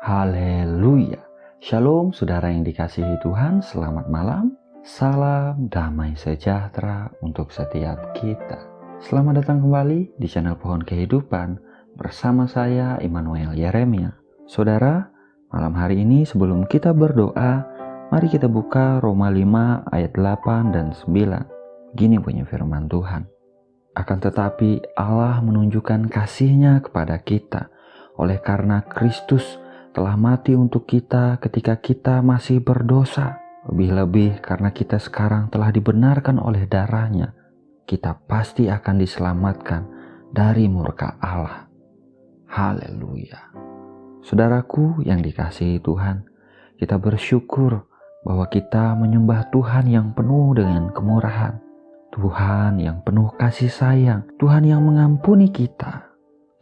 Haleluya. Shalom saudara yang dikasihi Tuhan, selamat malam. Salam damai sejahtera untuk setiap kita. Selamat datang kembali di channel Pohon Kehidupan bersama saya Immanuel Yeremia. Saudara, malam hari ini sebelum kita berdoa, mari kita buka Roma 5 ayat 8 dan 9. Gini bunyi firman Tuhan. Akan tetapi Allah menunjukkan kasih-Nya kepada kita oleh karena Kristus telah mati untuk kita ketika kita masih berdosa. Lebih-lebih karena kita sekarang telah dibenarkan oleh darah-Nya, kita pasti akan diselamatkan dari murka Allah. Haleluya. Saudaraku yang dikasihi Tuhan, kita bersyukur bahwa kita menyembah Tuhan yang penuh dengan kemurahan, Tuhan yang penuh kasih sayang, Tuhan yang mengampuni kita.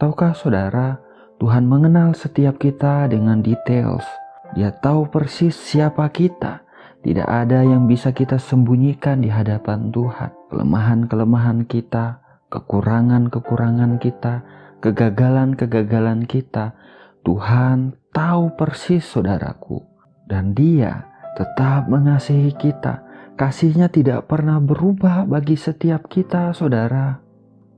Tahukah saudara, Tuhan mengenal setiap kita dengan details. Dia tahu persis siapa kita. Tidak ada yang bisa kita sembunyikan di hadapan Tuhan. Kelemahan-kelemahan kita, kekurangan-kekurangan kita, kegagalan-kegagalan kita, Tuhan tahu persis saudaraku. Dan Dia tetap mengasihi kita. Kasih-Nya tidak pernah berubah bagi setiap kita, saudara.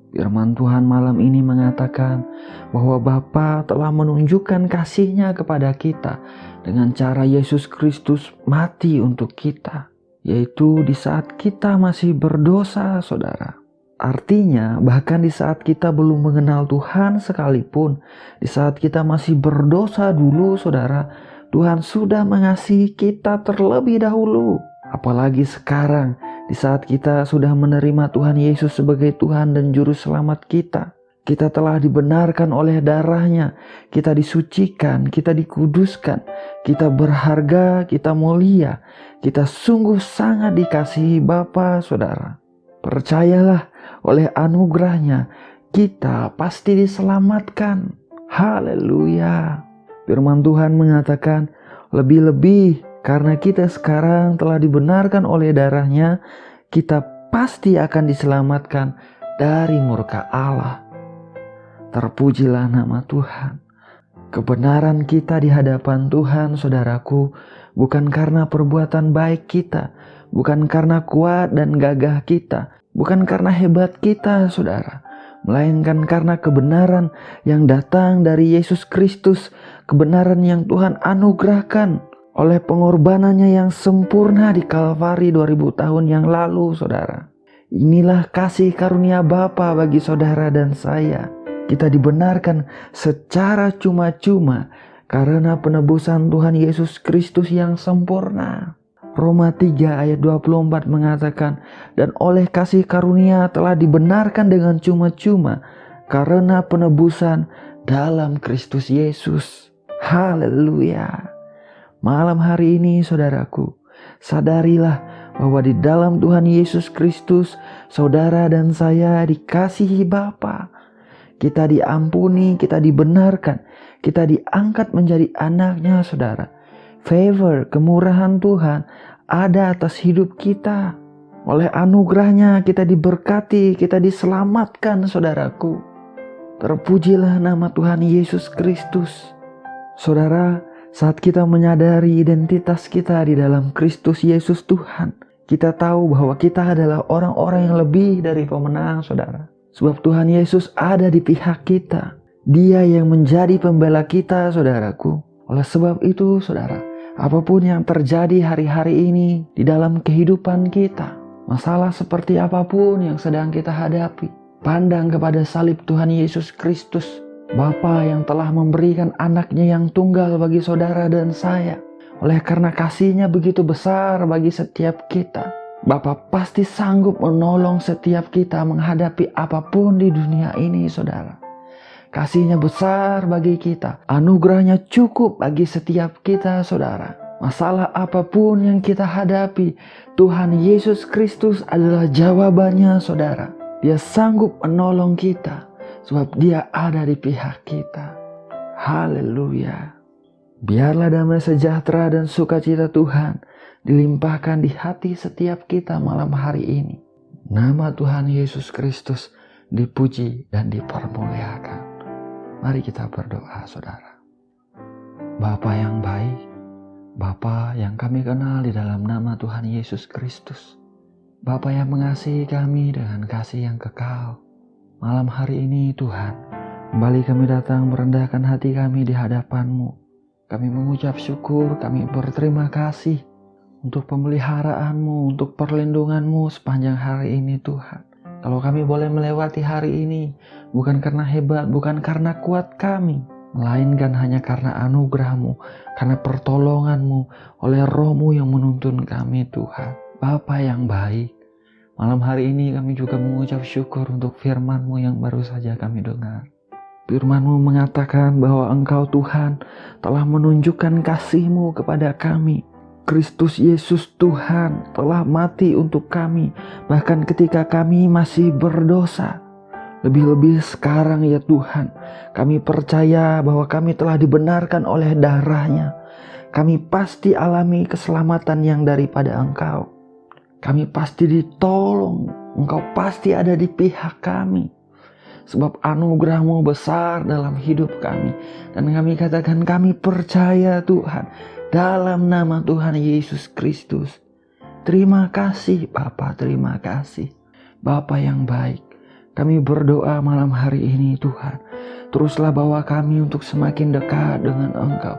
Firman Tuhan malam ini mengatakan bahwa Bapa telah menunjukkan kasih-Nya kepada kita dengan cara Yesus Kristus mati untuk kita, yaitu di saat kita masih berdosa, saudara. Artinya bahkan di saat kita belum mengenal Tuhan sekalipun, di saat kita masih berdosa dulu, saudara, Tuhan sudah mengasihi kita terlebih dahulu. Apalagi sekarang, di saat kita sudah menerima Tuhan Yesus sebagai Tuhan dan Juru Selamat kita. Kita telah dibenarkan oleh darah-Nya. Kita disucikan, kita dikuduskan. Kita berharga, kita mulia. Kita sungguh sangat dikasihi Bapa, saudara. Percayalah, oleh anugerah-Nya, kita pasti diselamatkan. Haleluya. Firman Tuhan mengatakan, lebih-lebih karena kita sekarang telah dibenarkan oleh darah-Nya, kita pasti akan diselamatkan dari murka Allah. Terpujilah nama Tuhan. Kebenaran kita di hadapan Tuhan, saudaraku, bukan karena perbuatan baik kita, bukan karena kuat dan gagah kita, bukan karena hebat kita, saudara, melainkan karena kebenaran yang datang dari Yesus Kristus, kebenaran yang Tuhan anugerahkan oleh pengorbanannya yang sempurna di Kalvari 2000 tahun yang lalu, saudara. Inilah kasih karunia Bapa bagi saudara dan saya. Kita dibenarkan secara cuma-cuma karena penebusan Tuhan Yesus Kristus yang sempurna. Roma 3 ayat 24 mengatakan, dan oleh kasih karunia telah dibenarkan dengan cuma-cuma karena penebusan dalam Kristus Yesus. Haleluya. Malam hari ini, saudaraku, sadarilah bahwa di dalam Tuhan Yesus Kristus, saudara dan saya dikasihi Bapa. Kita diampuni, kita dibenarkan, kita diangkat menjadi anak-Nya, saudara. Favor, kemurahan Tuhan ada atas hidup kita. Oleh anugerah-Nya kita diberkati, kita diselamatkan, saudaraku. Terpujilah nama Tuhan Yesus Kristus. Saudara, saat kita menyadari identitas kita di dalam Kristus Yesus Tuhan, kita tahu bahwa kita adalah orang-orang yang lebih dari pemenang, saudara. Sebab Tuhan Yesus ada di pihak kita. Dia yang menjadi pembela kita, saudaraku. Oleh sebab itu, saudara, apapun yang terjadi hari-hari ini di dalam kehidupan kita, masalah seperti apapun yang sedang kita hadapi, pandang kepada salib Tuhan Yesus Kristus, Bapa yang telah memberikan anak-Nya yang tunggal bagi saudara dan saya. Oleh karena kasih-Nya begitu besar bagi setiap kita, Bapa pasti sanggup menolong setiap kita menghadapi apapun di dunia ini, saudara. Kasih-Nya besar bagi kita, anugerah-Nya cukup bagi setiap kita, saudara. Masalah apapun yang kita hadapi, Tuhan Yesus Kristus adalah jawabannya, saudara. Dia sanggup menolong kita, sebab Dia ada di pihak kita. Haleluya. Biarlah damai sejahtera dan sukacita Tuhan dilimpahkan di hati setiap kita malam hari ini. Nama Tuhan Yesus Kristus dipuji dan dipermuliakan. Mari kita berdoa, saudara. Bapa yang baik, Bapa yang kami kenal di dalam nama Tuhan Yesus Kristus. Bapa yang mengasihi kami dengan kasih yang kekal. Malam hari ini Tuhan, kembali kami datang merendahkan hati kami di hadapan-Mu. Kami mengucap syukur, kami berterima kasih untuk pemeliharaanmu, untuk perlindunganmu sepanjang hari ini Tuhan. Kalau kami boleh melewati hari ini, bukan karena hebat, bukan karena kuat kami, melainkan hanya karena anugerah-Mu, karena pertolongan-Mu oleh Roh-Mu yang menuntun kami Tuhan. Bapa yang baik, malam hari ini kami juga mengucap syukur untuk firman-Mu yang baru saja kami dengar. Firman-Mu mengatakan bahwa Engkau Tuhan telah menunjukkan kasih-Mu kepada kami. Kristus Yesus Tuhan telah mati untuk kami, bahkan ketika kami masih berdosa. Lebih-lebih sekarang ya Tuhan, kami percaya bahwa kami telah dibenarkan oleh darah-Nya. Kami pasti alami keselamatan yang daripada Engkau. Kami pasti ditolong, Engkau pasti ada di pihak kami. Sebab anugerah-Mu besar dalam hidup kami. Dan kami katakan kami percaya Tuhan, dalam nama Tuhan Yesus Kristus. Terima kasih Bapa, terima kasih. Bapa yang baik, kami berdoa malam hari ini Tuhan. Teruslah bawa kami untuk semakin dekat dengan Engkau.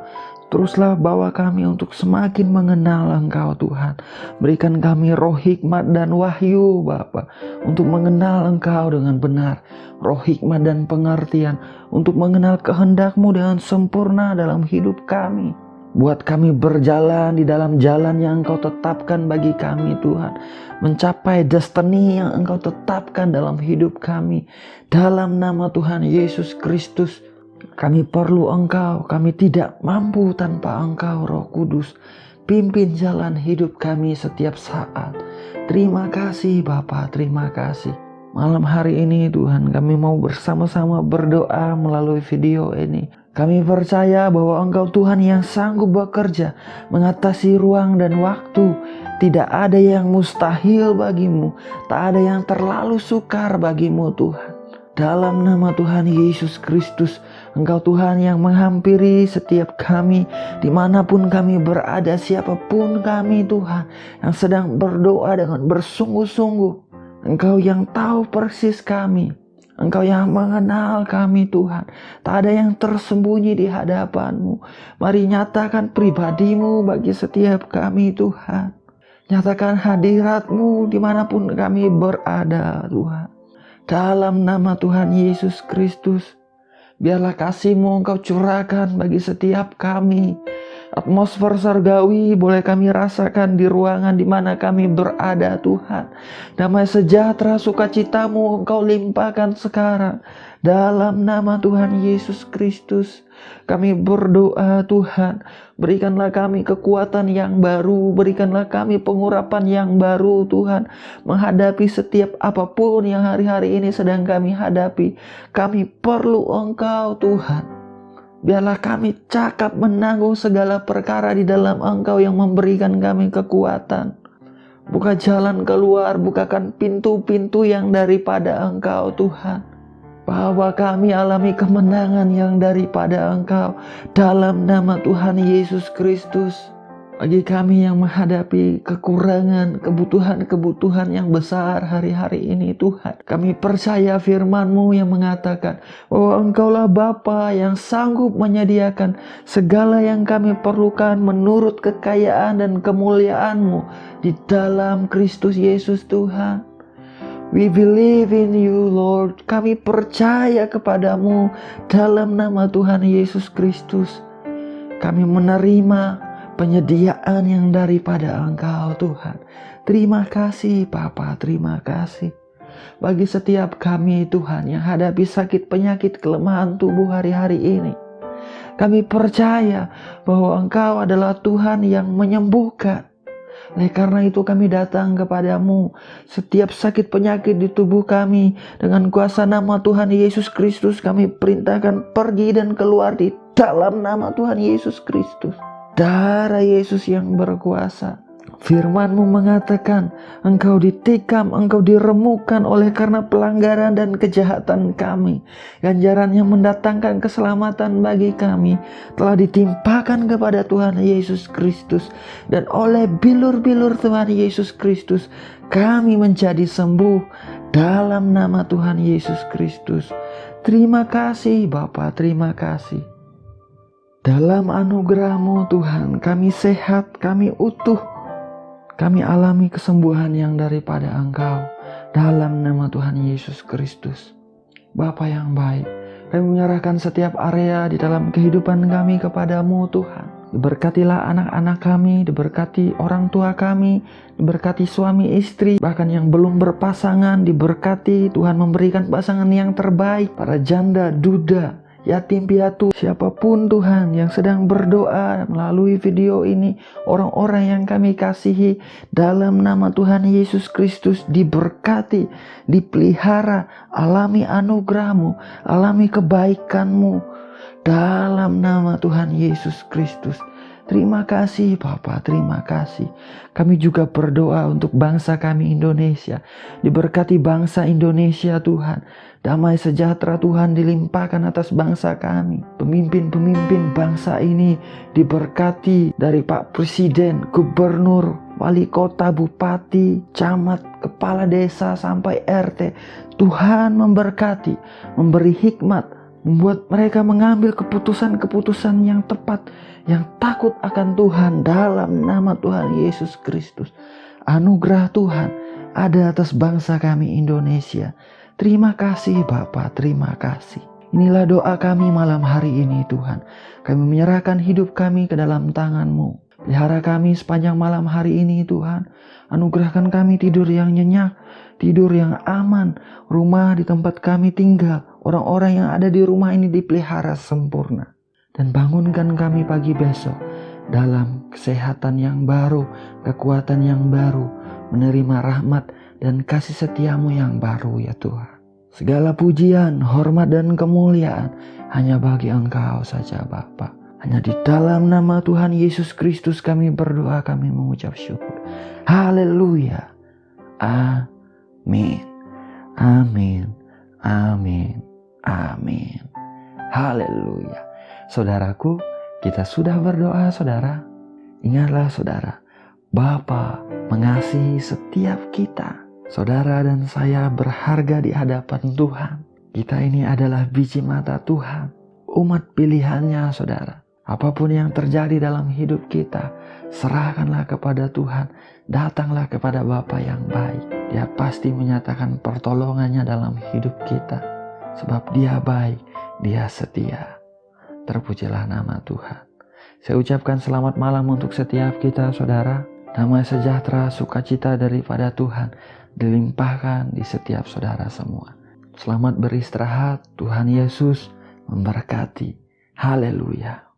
Teruslah bawa kami untuk semakin mengenal Engkau Tuhan. Berikan kami roh hikmat dan wahyu Bapa, untuk mengenal Engkau dengan benar. Roh hikmat dan pengertian untuk mengenal kehendak-Mu dengan sempurna dalam hidup kami. Buat kami berjalan di dalam jalan yang Engkau tetapkan bagi kami Tuhan. Mencapai destiny yang Engkau tetapkan dalam hidup kami. Dalam nama Tuhan Yesus Kristus. Kami perlu Engkau, kami tidak mampu tanpa Engkau Roh Kudus. Pimpin jalan hidup kami setiap saat. Terima kasih Bapa, terima kasih. Malam hari ini Tuhan, kami mau bersama-sama berdoa melalui video ini. Kami percaya bahwa Engkau Tuhan yang sanggup bekerja, mengatasi ruang dan waktu. Tidak ada yang mustahil bagi-Mu, tak ada yang terlalu sukar bagi-Mu Tuhan. Dalam nama Tuhan Yesus Kristus, Engkau Tuhan yang menghampiri setiap kami, dimanapun kami berada, siapapun kami Tuhan, yang sedang berdoa dengan bersungguh-sungguh. Engkau yang tahu persis kami. Engkau yang mengenal kami Tuhan. Tak ada yang tersembunyi di hadapan-Mu. Mari nyatakan pribadi-Mu bagi setiap kami Tuhan. Nyatakan hadirat-Mu dimanapun kami berada Tuhan. Dalam nama Tuhan Yesus Kristus, biarlah kasih-Mu Engkau curahkan bagi setiap kami. Atmosfer surgawi boleh kami rasakan di ruangan di mana kami berada Tuhan. Damai sejahtera sukacita-Mu Engkau limpahkan sekarang. Dalam nama Tuhan Yesus Kristus, kami berdoa Tuhan. Berikanlah kami kekuatan yang baru. Berikanlah kami pengurapan yang baru Tuhan. Menghadapi setiap apapun yang hari-hari ini sedang kami hadapi. Kami perlu Engkau Tuhan. Biarlah kami cakap menanggung segala perkara di dalam Engkau yang memberikan kami kekuatan. Buka jalan keluar, bukakan pintu-pintu yang daripada Engkau Tuhan. Bahwa kami alami kemenangan yang daripada Engkau. Dalam nama Tuhan Yesus Kristus. Bagi kami yang menghadapi kekurangan, kebutuhan-kebutuhan yang besar hari-hari ini Tuhan. Kami percaya firman-Mu yang mengatakan bahwa Engkaulah Bapa yang sanggup menyediakan segala yang kami perlukan menurut kekayaan dan kemuliaan-Mu di dalam Kristus Yesus Tuhan. We believe in you Lord. Kami percaya kepadamu dalam nama Tuhan Yesus Kristus. Kami menerima penyediaan yang daripada Engkau Tuhan. Terima kasih Bapa, terima kasih. Bagi setiap kami Tuhan yang hadapi sakit penyakit kelemahan tubuh hari-hari ini. Kami percaya bahwa Engkau adalah Tuhan yang menyembuhkan. Oleh karena itu kami datang kepadamu. Setiap sakit penyakit di tubuh kami, dengan kuasa nama Tuhan Yesus Kristus kami perintahkan pergi dan keluar di dalam nama Tuhan Yesus Kristus. Darah Yesus yang berkuasa Firman-Mu mengatakan, Engkau ditikam, Engkau diremukkan oleh karena pelanggaran dan kejahatan kami. Ganjaran yang mendatangkan keselamatan bagi kami telah ditimpakan kepada Tuhan Yesus Kristus. Dan oleh bilur-bilur Tuhan Yesus Kristus, kami menjadi sembuh dalam nama Tuhan Yesus Kristus. Terima kasih Bapa, terima kasih. Dalam anugerah-Mu Tuhan, kami sehat, kami utuh. Kami alami kesembuhan yang daripada Engkau dalam nama Tuhan Yesus Kristus. Bapa yang baik, kami menyerahkan setiap area di dalam kehidupan kami kepada-Mu Tuhan. Diberkatilah anak-anak kami, diberkati orang tua kami, diberkati suami istri, bahkan yang belum berpasangan, diberkati Tuhan memberikan pasangan yang terbaik, para janda, duda, yatim piatu, siapapun Tuhan yang sedang berdoa melalui video ini, orang-orang yang kami kasihi, dalam nama Tuhan Yesus Kristus diberkati, dipelihara, alami anugerah-Mu, alami kebaikan-Mu dalam nama Tuhan Yesus Kristus. Terima kasih Bapa, terima kasih. Kami juga berdoa untuk bangsa kami Indonesia. Diberkati bangsa Indonesia Tuhan. Damai sejahtera Tuhan dilimpahkan atas bangsa kami. Pemimpin-pemimpin bangsa ini diberkati dari Pak Presiden, Gubernur, Wali Kota, Bupati, Camat, Kepala Desa sampai RT. Tuhan memberkati, memberi hikmat, membuat mereka mengambil keputusan-keputusan yang tepat, yang takut akan Tuhan dalam nama Tuhan Yesus Kristus. Anugerah Tuhan ada atas bangsa kami Indonesia. Terima kasih Bapa, terima kasih. Inilah doa kami malam hari ini Tuhan. Kami menyerahkan hidup kami ke dalam tangan-Mu. Pelihara kami sepanjang malam hari ini Tuhan. Anugerahkan kami tidur yang nyenyak, tidur yang aman. Rumah di tempat kami tinggal, orang-orang yang ada di rumah ini dipelihara sempurna. Dan bangunkan kami pagi besok dalam kesehatan yang baru, kekuatan yang baru, menerima rahmat dan kasih setia-Mu yang baru ya Tuhan. Segala pujian, hormat dan kemuliaan hanya bagi Engkau saja Bapa. Hanya di dalam nama Tuhan Yesus Kristus kami berdoa, kami mengucap syukur. Haleluya. Amin. Amin. Amin. Amin. Haleluya. Saudaraku, kita sudah berdoa saudara. Ingatlah saudara, Bapa mengasihi setiap kita. Saudara dan saya berharga di hadapan Tuhan. Kita ini adalah biji mata Tuhan, umat pilihannya saudara. Apapun yang terjadi dalam hidup kita, serahkanlah kepada Tuhan. Datanglah kepada Bapa yang baik. Dia pasti menyatakan pertolongannya dalam hidup kita. Sebab Dia baik, Dia setia. Terpujilah nama Tuhan. Saya ucapkan selamat malam untuk setiap kita saudara. Damai sejahtera, sukacita daripada Tuhan dilimpahkan di setiap saudara semua. Selamat beristirahat, Tuhan Yesus memberkati. Haleluya.